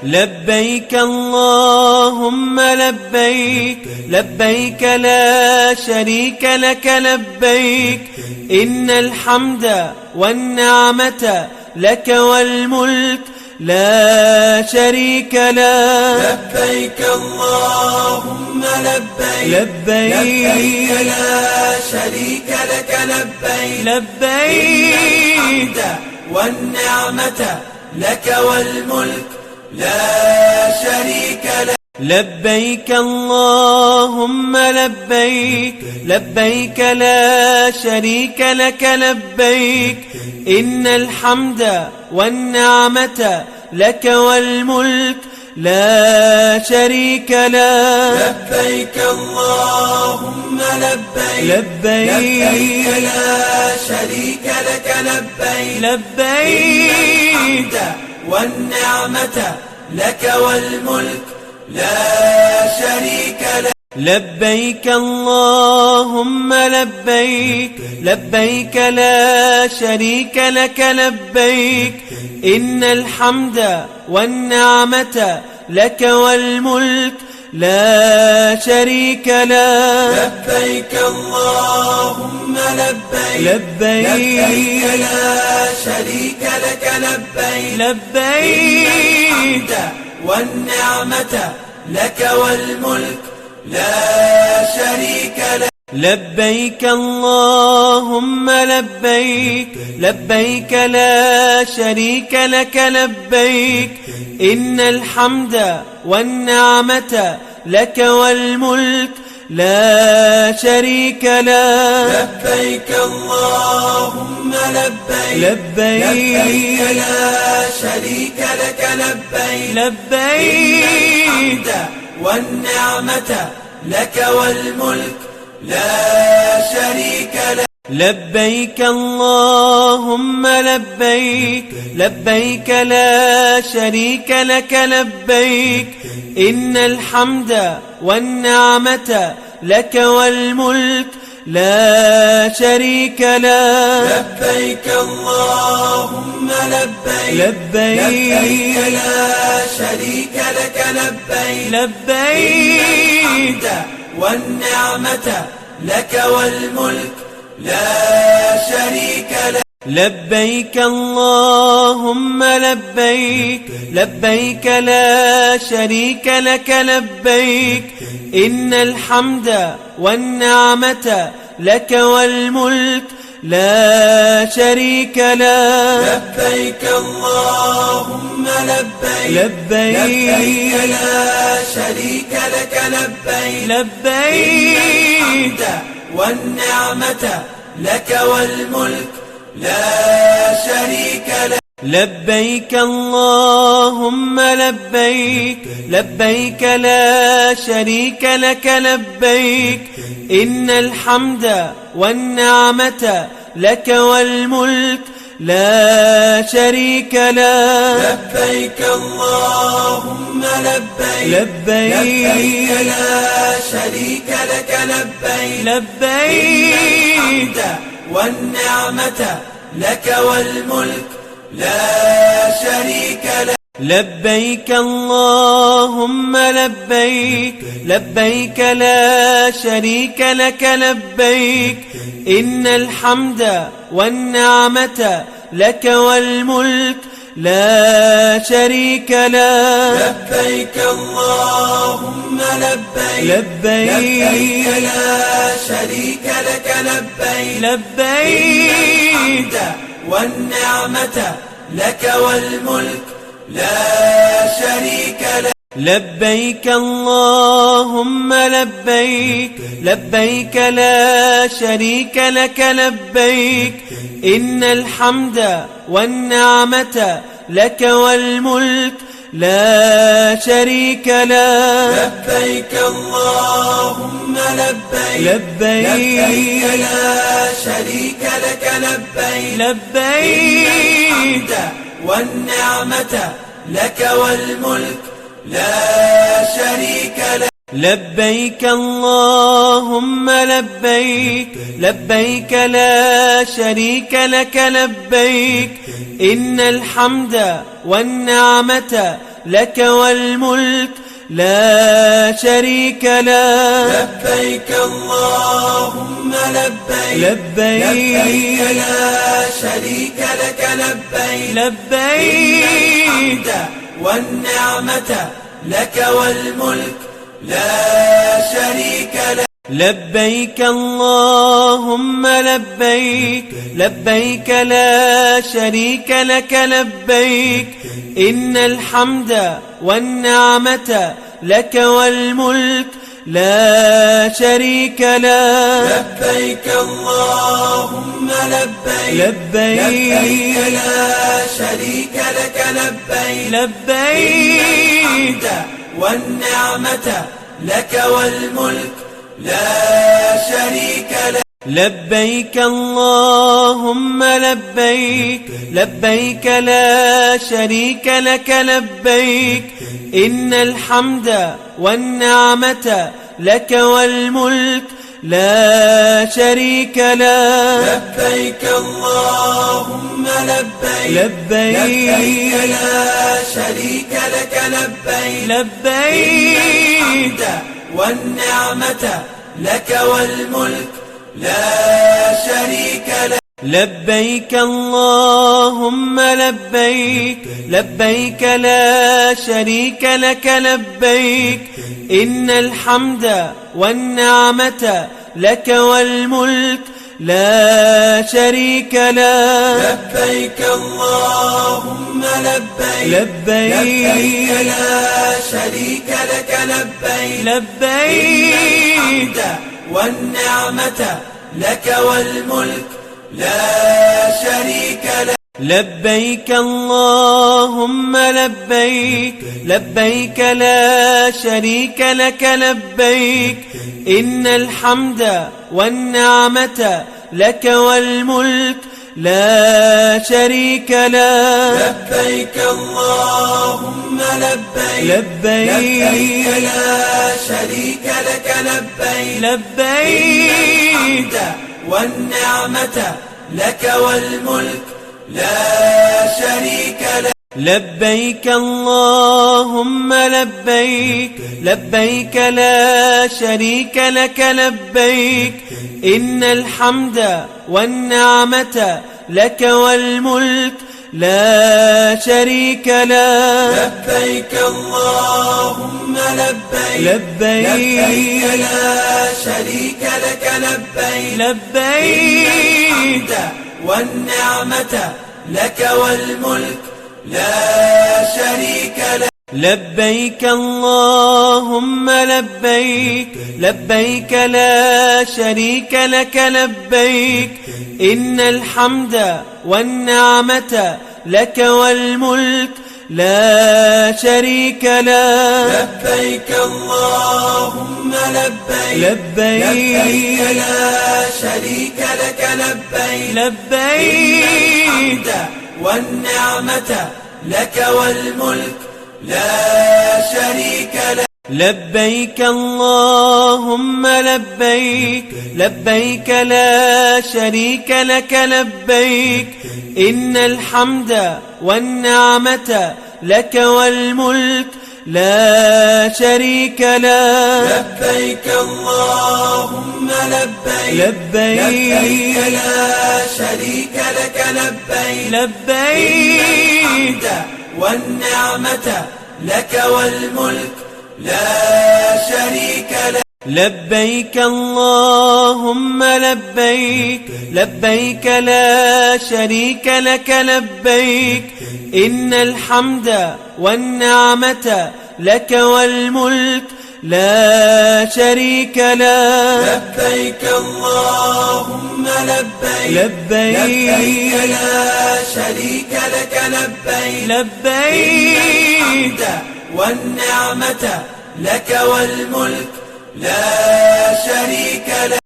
لبيك اللهم لبيك، لبيك لا شريك لك لبيك، إن الحمد والنعمة لك والملك لا شريك له. لبيك اللهم لبيك، لبيك لا شريك لك لبيك، لبيك الحمد والنعمة لك والملك لا شريك لك. لبيك اللهم لبيك، لبيك لا شريك لك لبيك، إن الحمد والنعمة لك والملك لا شريك له. لبيك اللهم لبيك، لبيك لا شريك لك لبيك، لبيك الحمد والنعمة لك والملك لا شريك لك. لبيك اللهم لبيك، لبيك لا شريك لك لبيك، إن الحمد والنعمة لك والملك لا شريك له. لبيك اللهم لبيك، لبيك لا شريك لك لبيك، لبيك الحمد والنعمة لك والملك لا شريك لك. لبيك اللهم لبيك، لبيك لا شريك لك لبيك، إن الحمد والنعمة لك والملك لا شريك له. لبيك اللهم لبيك، لبيك لا شريك لك لبيك، لبيك الحمد والنعمة لك والملك لا شريك لك. لبيك اللهم لبيك، لبيك لا شريك لك لبيك، إن الحمد والنعمة لك والملك لا شريك له. لبيك اللهم لبيك، لبيك لا شريك لك لبيك، لبيك الحمد والنعمة لك والملك لا شريك لك. لبيك اللهم لبيك، لبيك لا شريك لك لبيك، إن الحمد والنعمة لك والملك لا شريك له. لبيك اللهم لبيك، لبيك لا شريك لك لبيك، لبيك الحمد والنعمة لك والملك لا شريك لك. لبيك اللهم لبيك، لبيك لا شريك لك لبيك، إن الحمد والنعمة لك والملك لا شريك له. لبيك اللهم لبيك، لبيك لا شريك لك لبيك، لبيك الحمد والنعمة لك والملك لا شريك لك. لبيك اللهم لبيك، لبيك لا شريك لك لبيك، إن الحمد والنعمة لك والملك لا شريك له. لبيك اللهم لبيك، لبيك لا شريك لك لبيك، لبيك الحمد والنعمة لك والملك لا شريك لك. لبيك اللهم لبيك، لبيك لا شريك لك لبيك، إن الحمد والنعمة لك والملك لا شريك له. لبيك اللهم لبيك، لبيك لا شريك لك لبيك، لبيك الحمد والنعمة لك والملك لا شريك لك. لبيك اللهم لبيك لبيك لا شريك لك لبيك إن الحمد والنعمة لك والملك لا شريك له. لبيك اللهم لبيك لبيك لا شريك لك لبيك لبيك الحمد والنعمة لك والملك لا شريك له. لبيك اللهم لبيك لبيك لا شريك لك لبيك إن الحمد والنعمة لك والملك لا شريك له. لبيك اللهم لبيك لبيك لا شريك لك لبيك لبيك الحمد والنعمة لك والملك لا شريك له. لبيك اللهم لبيك لبيك لا شريك لك لبيك إن الحمد والنعمة لك والملك لا شريك له. لبيك اللهم لبيك لبيك لا شريك لك لبيك لبيك الحمد والنعمة لك والملك لا شريك له. لبيك اللهم لبيك لبيك لا شريك لك لبيك إن الحمد والنعمة لك والملك لا شريك له. لبيك اللهم لبيك لبيك لا شريك لك لبيك لبيك الحمد والنعمة لك والملك لا شريك له. لبيك اللهم لبيك لبيك لا شريك لك لبيك إن الحمد والنعمة لك والملك لا شريك له. لبيك اللهم لبيك لبيك لا شريك لك لبيك لبيك الحمد والنعمة لك والملك لا شريك له. لبيك اللهم لبيك لبيك لا شريك لك لبيك إن الحمد والنعمة لك والملك لا شريك له. لبيك اللهم لبيك لا شريك لك لبيك لبيك الحمد والنعمة لك والملك لا شريك له. لبيك اللهم لبيك لبيك لا شريك لك لبيك إن الحمد والنعمة لك والملك لا شريك له. لبيك اللهم لبيك لا شريك لك لبيك لبيك الحمد والنعمة لك والملك لا شريك له. لبيك اللهم لبيك لبيك لا شريك لك لبيك إن الحمد والنعمة لك والملك لا شريك له. لبيك اللهم لبيك لا شريك لك لبيك لبيك الحمد والنعمة لك والملك لا شريك له. لبيك اللهم لبيك لبيك لا شريك لك لبيك إن الحمد والنعمة لك والملك لا شريك له. لبيك اللهم لبيك لا شريك لك لبيك لبيك الحمد والنعمة لك والملك لا شريك له.